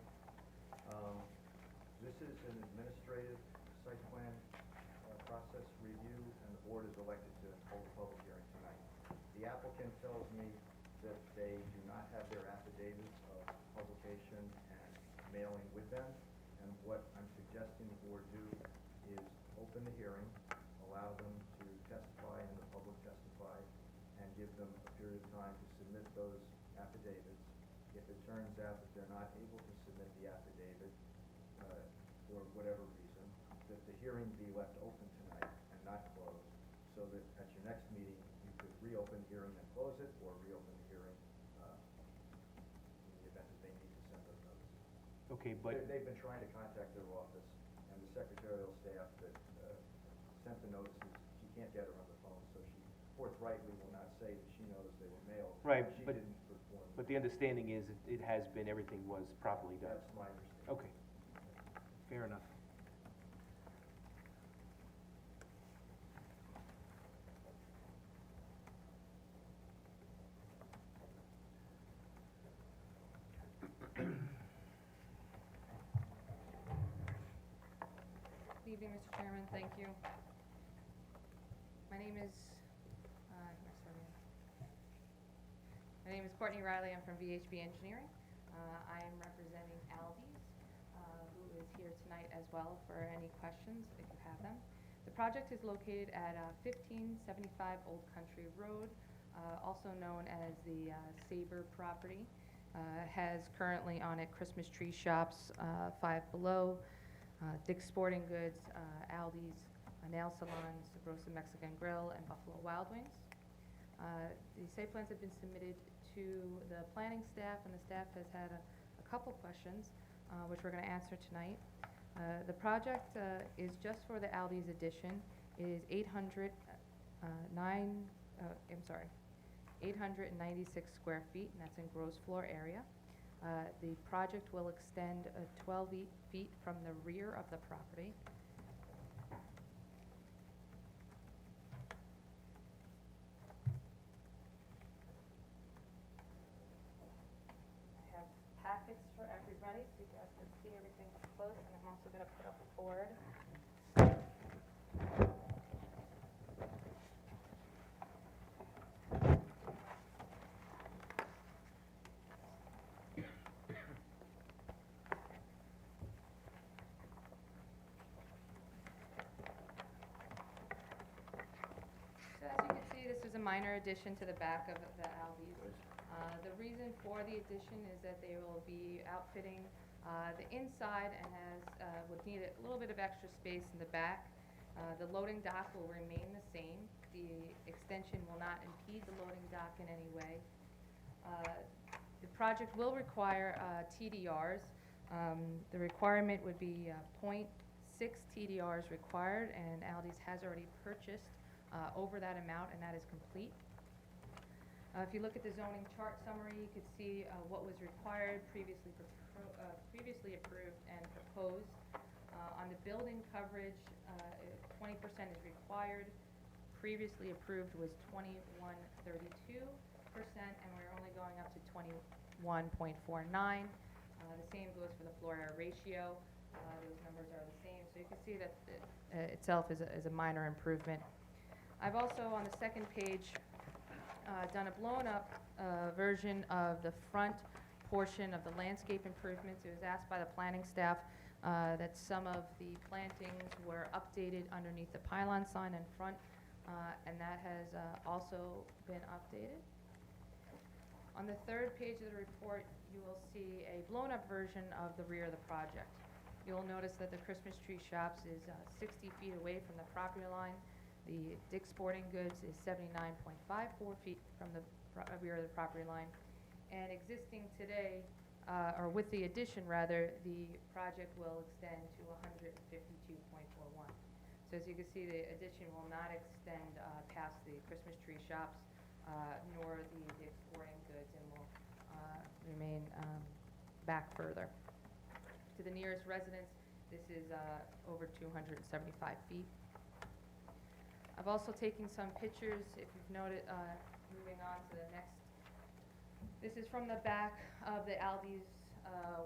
This is an administrative site plan process review, and the board is elected to hold a public hearing tonight. The applicant tells me that they do not have their affidavits of publication and mailing with them, and what I'm suggesting the board do is open the hearing, allow them to testify and the public testify, and give them a period of time to submit those affidavits. If it turns out that they're not able to submit the affidavit, for whatever reason, that the hearing be left open tonight and not closed, so that at your next meeting, you could reopen the hearing and close it, or reopen the hearing, in the event that they need to send those notices. Okay, but, They've been trying to contact their office, and the secretarial staff that sent the notices, she can't get her on the phone, so she forthrightly will not say that she knows they were mailed. Right, She but- didn't perform. but the understanding is it has been, everything was properly done. That's my understanding. Okay, fair enough. Good evening, Mr. Chairman, thank you. My name is, Courtney Riley, I'm from VHB Engineering. I am representing Aldi's, who is here tonight as well for any questions, if you have them. The project is located at 1575 Old Country Road, also known as the Sabre property. Has currently on it Christmas Tree Shops, Five Below, Dick's Sporting Goods, Aldi's, nail salons, Rosa Mexican Grill, and Buffalo Wild Wings. The site plans have been submitted to the planning staff, and the staff has had a couple questions, which we're going to answer tonight. The project is just for the Aldi's addition. It is 896 square feet, and that's in gross floor area. The project will extend 12 feet from the rear of the property. I have packets for everybody, so you guys can see everything up close, and I'm also going to put up a board. So as you can see, this is a minor addition to the back of the Aldi's. The reason for the addition is that they will be outfitting the inside and would need a little bit of extra space in the back. The loading dock will remain the same. The extension will not impede the loading dock in any way. The project will require TDRs. The requirement would be 0.6 TDRs required, and Aldi's has already purchased over that amount, and that is complete. If you look at the zoning chart summary, you could see what was required, previously approved and proposed. On the building coverage, 20% is required. Previously approved was 21.32%, and we're only going up to 21.49. The same goes for the floor area ratio. Those numbers are the same, so you can see that itself is a minor improvement. I've also, on the second page, done a blown-up version of the front portion of the landscape improvements. It was asked by the planning staff that some of the plantings were updated underneath the pylon sign in front, and that has also been updated. On the third page of the report, you will see a blown-up version of the rear of the project. You'll notice that the Christmas Tree Shops is 60 feet away from the property line. The Dick's Sporting Goods is 79.54 feet from the rear of the property line. And existing today, or with the addition rather, the project will extend to 152.41. So as you can see, the addition will not extend past the Christmas tree shops, nor the Dick's Sporting Goods, and will remain back further. To the nearest residence, this is over 275 feet. I've also taken some pictures, if you've noted, moving on to the next. This is from the back of the Aldi's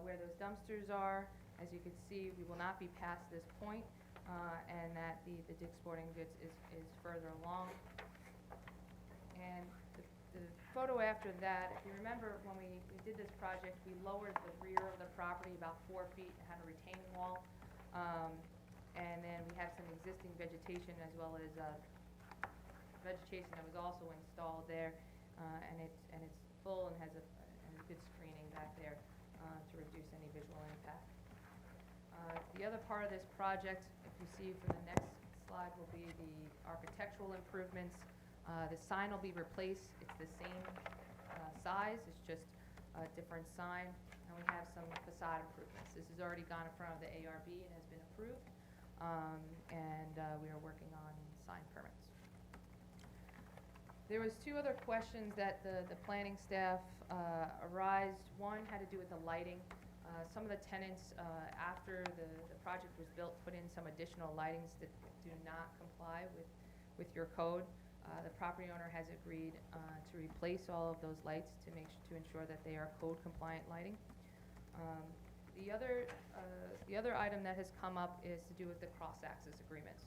where those dumpsters are. As you can see, we will not be past this point, and that the Dick's Sporting Goods is further along. And the photo after that, if you remember when we did this project, we lowered the rear of the property about 4 feet and had a retaining wall. And then we have some existing vegetation as well as vegetation that was also installed there, and it's full and has a good screening back there to reduce any visual impact. The other part of this project, if you see for the next slide, will be the architectural improvements. The sign will be replaced. It's the same size, it's just a different sign. And we have some facade improvements. This has already gone in front of the ARB and has been approved. We are working on sign permits. There was two other questions that the planning staff arised. One had to do with the lighting. Some of the tenants, after the project was built, put in some additional lightings that do not comply with your code. The property owner has agreed to replace all of those lights to ensure that they are code compliant lighting. The other item that has come up is to do with the cross-access agreements.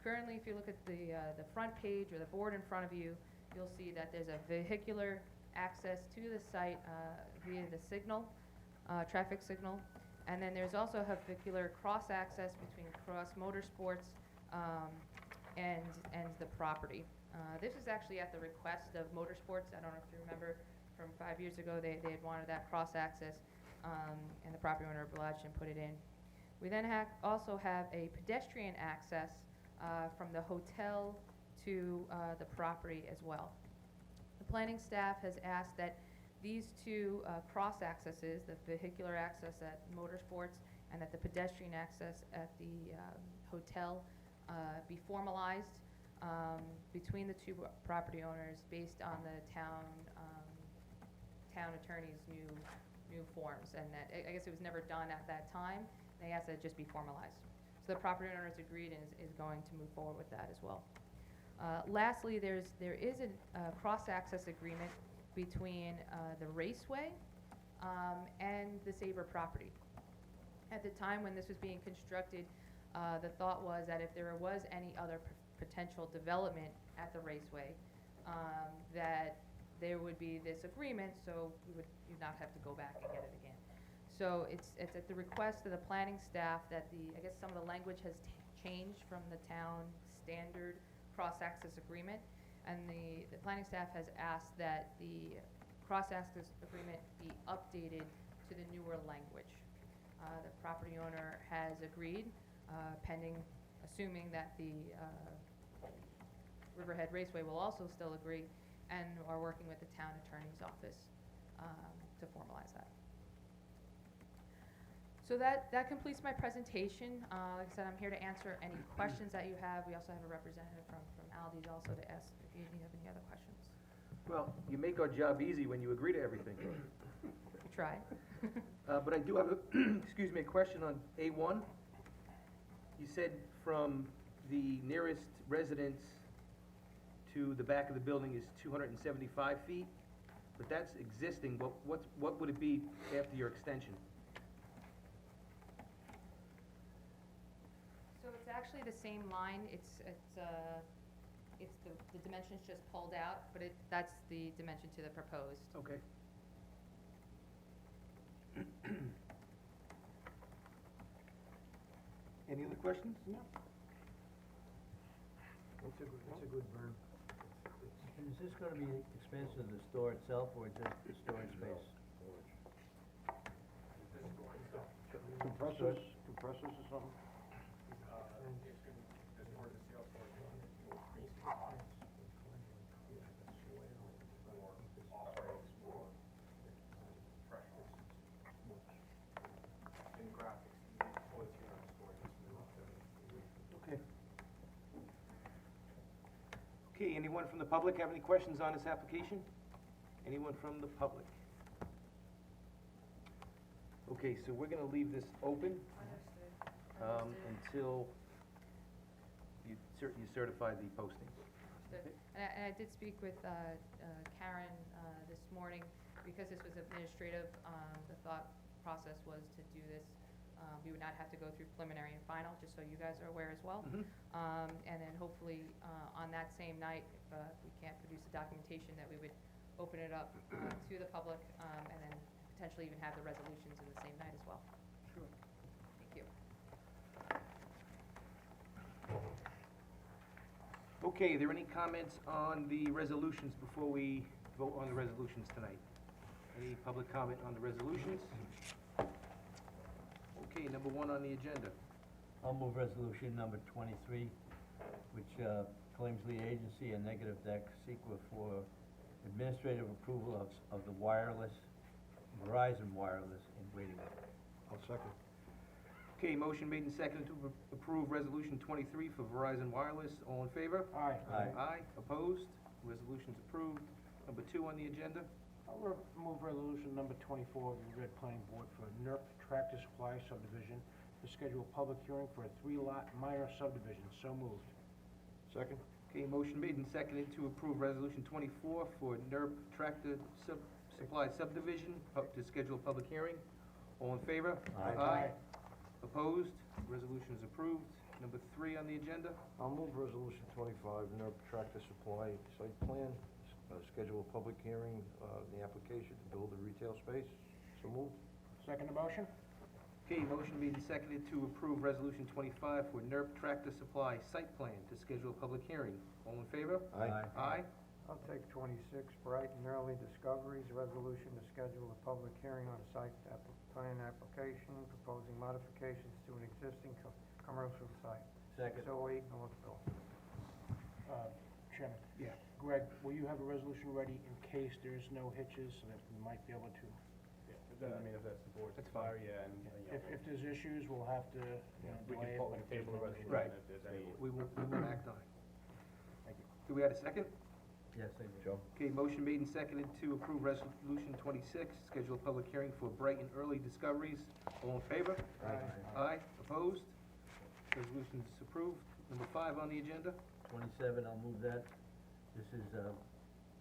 Currently, if you look at the front page or the board in front of you, you'll see that there's a vehicular access to the site via the signal, traffic signal, and then there's also a vehicular cross-access between Cross Motorsports and the property. This is actually at the request of Motorsports. I don't know if you remember from 5 years ago, they had wanted that cross-access, and the property owner obliged and put it in. We then also have a pedestrian access from the hotel to the property as well. The planning staff has asked that these two cross-accesses, the vehicular access at Motorsports and at the pedestrian access at the hotel, be formalized between the two property owners based on the town attorney's new forms, and that I guess it was never done at that time. They asked that it just be formalized. So the property owner has agreed and is going to move forward with that as well. Lastly, there is a cross-access agreement between the raceway and the Sabre property. At the time when this was being constructed, the thought was that if there was any other potential development at the raceway, that there would be this agreement, so you'd not have to go back and get it again. So it's at the request of the planning staff that I guess some of the language has changed from the town standard cross-access agreement, and the planning staff has asked that the cross-access agreement be updated to the newer language. The property owner has agreed, pending, assuming that the Riverhead Raceway will also still agree, and are working with the town attorney's office to formalize that. So that completes my presentation. Like I said, I'm here to answer any questions that you have. We also have a representative from Aldi's also to ask if you have any other questions. Well, you make our job easy when you agree to everything. We try. But I do have a, excuse me, a question on A1. You said from the nearest residence to the back of the building is 275 feet, but that's existing. What would it be after your extension? So it's actually the same line. It's the dimensions just pulled out, but that's the dimension to the proposed. Okay. Any other questions? No. It's a good burn. And is this gonna be expansion of the store itself, or just the storage space? Compressors or something? anyone from the public have any questions on this application? Anyone from the public? Okay, so we're gonna leave this open, until you certify the posting. Understood. And I did speak with Karen this morning, because this was administrative, the thought process was to do this, we would not have to go through preliminary and final, just so you guys are aware as well. And then hopefully, on that same night, if we can't produce the documentation, that we would open it up to the public, and then potentially even have the resolutions in the same night as well. Sure. Thank you. Okay, are there any comments on the resolutions before we vote on the resolutions tonight? Any public comment on the resolutions? Okay, number 1 on the agenda. I'll move resolution number 23, which claims lead agency and negative deck seeker for administrative approval of the wireless, Verizon Wireless in Waiting. I'll second. Okay, motion made and seconded to approve resolution 23 for Verizon Wireless. All in favor? Aye. Aye, opposed? Resolution's approved. Number 2 on the agenda. I'll move resolution number 24 of the Red Planning Board for NERP Tractor Supply subdivision to schedule a public hearing for a 3-lot minor subdivision. So moved. Second? Okay, motion made and seconded to approve resolution 24 for NERP Tractor Supply subdivision to schedule a public hearing. All in favor? Aye. Opposed? Resolution is approved. Number 3 on the agenda. I'll move resolution 25, NERP Tractor Supply site plan, schedule a public hearing, the application to build a retail space. So moved. Second the motion? Okay, motion made and seconded to approve resolution 25 for NERP Tractor Supply site plan to schedule a public hearing. All in favor? Aye. Aye. I'll take 26, Bright and Early Discoveries, resolution to schedule a public hearing on a site plan application, proposing modifications to an existing commercial site. Second. 608 Northville. Chairman. Yeah. Greg, will you have a resolution ready in case there's no hitches, so that we might be able to? I mean, if that's the board's That's fine. desire, yeah, and, you know, If there's issues, we'll have to, we delay it, can pull but and if there's table the no resolution issues- Right. if there's any. We will act on it. Thank you. Do we have a second? Yes, I do. Joe? Okay, motion made and seconded to approve resolution 26, schedule a public hearing for Bright and Early Discoveries. All in favor? Aye. Opposed? Resolution is approved. Number 5 on the agenda. 27, I'll move that. This is a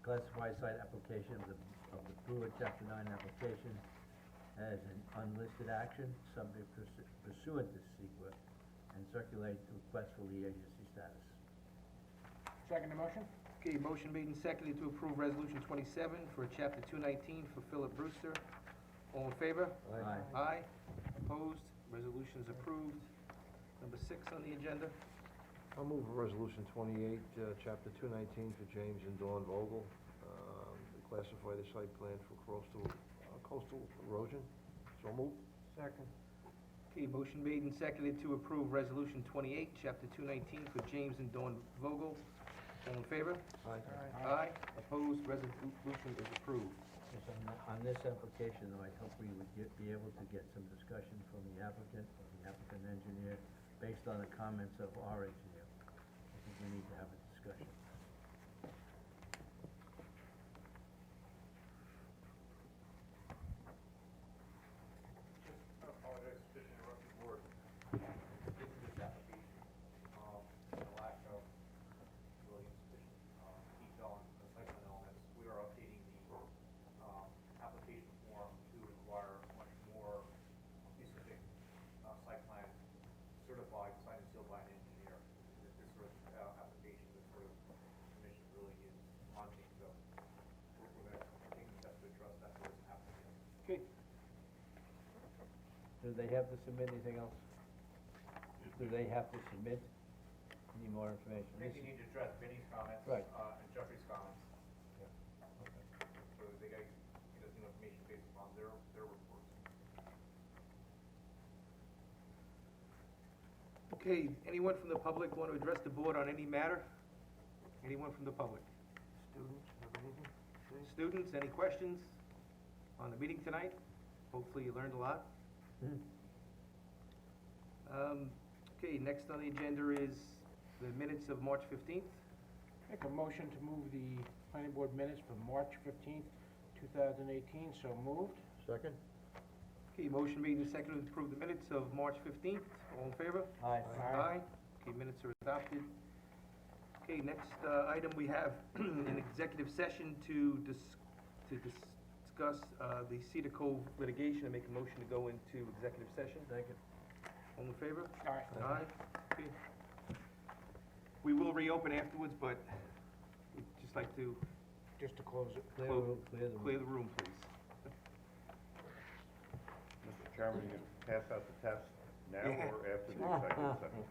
classified site application of the Brewer Chapter 9 application as an unlisted action, subject pursuant to SEQA, and circulate the request for lead agency status. Second the motion? Okay, motion made and seconded to approve resolution 27 for chapter 219 for Philip Brewster. All in favor? Aye. Aye. Opposed? Resolution is approved. Number 6 on the agenda. I'll move resolution 28, chapter 219 for James and Dawn Vogel, to classify the site plan for coastal erosion. So moved. Second. Okay, motion made and seconded to approve resolution 28, chapter 219 for James and Dawn Vogel. All in favor? Aye. Aye. Opposed? Resolution is approved. Yes, on this application, though, I hope we would be able to get some discussion from the applicant or the applicant engineer based on the comments of our engineer. I think we need to have a discussion. Apologize to interrupt the board. Given this application, the lack of really sufficient detail on the site plan elements, we are updating the application form to require much more specific site plan certified, signed and sealed by an engineer. This sort of application, this sort of submission really is wanting, so we're going to take steps to address that for this applicant. Okay. Do they have to submit anything else? Do they have to submit any more information? I think you need to address Vinnie's comments. Right. And Jeffrey's comments. Okay. So they gotta get us new information based upon their reports. Okay, anyone from the public want to address the board on any matter? Anyone from the public? Students, have anything? Students, any questions on the meeting tonight? Hopefully you learned a lot. Okay, next on the agenda is the minutes of March 15th. Make a motion to move the planning board minutes from March 15th, 2018, so moved. Second? Okay, motion made and seconded to approve the minutes of March 15th. All in favor? Aye. Aye. Okay, minutes are adopted. Okay, next, item, we have an executive session to discuss, the Cedar Cove litigation, and make a motion to go into executive session. Second. All in favor? Aye. Aye. Okay. We will reopen afterwards, but we'd just like to Just to close it. Clear the room, clear the room. clear the room, please. Mr. Chairman, you can pass out the test now Yeah. or after the executive session?